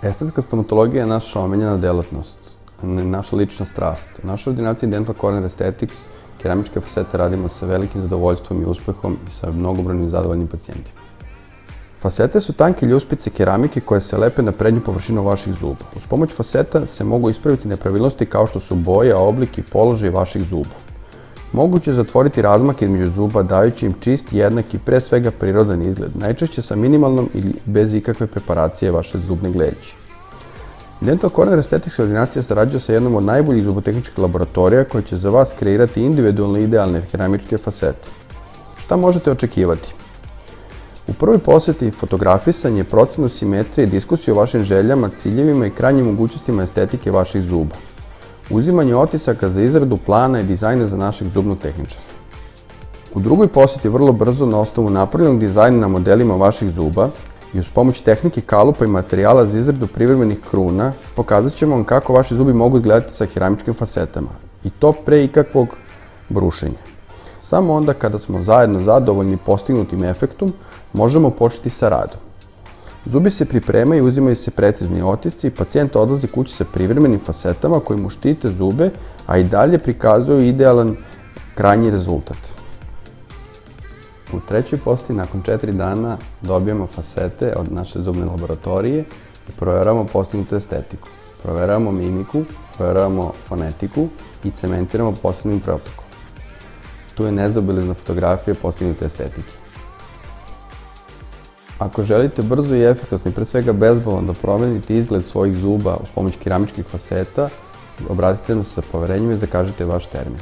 Estetska stomatologija je naša omiljena delatnost, naša lična strast. U našoj ordinaciji Dental Corner Aesthetics keramičke fasete radimo sa velikim zadovoljstvom i uspehom i sa mnogobrojnim zadovoljnim pacijentima. Fasete su tanke ljuspice keramike koje se lepe na prednju površinu vaših zuba. Uz pomoć faseta se mogu ispraviti nepravilnosti kao što su boja, oblik i položaj vaših zuba. Moguće je zatvoriti razmake između zuba dajući im čist, jednak i pre svega prirodan izgled, najčešće sa minimalnom ili bez ikakve preparacije vaše zubne gleđi. Dental Corner Aesthetics ordinacija sarađuje sa jednom od najboljih zubotehničkih laboratorija koja će za vas kreirati individualne idealne keramičke fasete. Šta možete očekivati? U prvoj poseti fotografisanje, procenu simetrije, diskusiju o vašim željama, ciljevima i krajnjim mogućnostima estetike vaših zuba. Uzimanje otisaka za izradu plana i dizajna za našeg zubnog tehničara. U drugoj poseti vrlo brzo na osnovu napravljenog dizajna na modelima vaših zuba i uz pomoć tehnike kalupa i materijala za izradu privremenih kruna pokazat ćemo vam kako vaši zubi mogu izgledati sa keramičkim fasetama i to pre ikakvog brušenja. Samo onda kada smo zajedno zadovoljni postignutim efektom možemo početi sa radom. Zubi se pripremaju i uzimaju se precizni otisci i pacijent odlazi kući sa privremenim fasetama koji mu štite zube, a i dalje prikazuju idealan krajnji rezultat. U trećoj poseti, nakon 4 dana, dobijamo fasete od naše zubne laboratorije i proveravamo postignutu estetiku. Proveravamo mimiku, proveravamo fonetiku i cementiramo posebnim protokom. Tu je nezaobilazna fotografija postignute estetike. Ako želite brzo i efikasno i pre svega bezbolno da promenite izgled svojih zuba uz pomoć keramičkih faseta, obratite nam se sa poverenjem i zakažite vaš termin.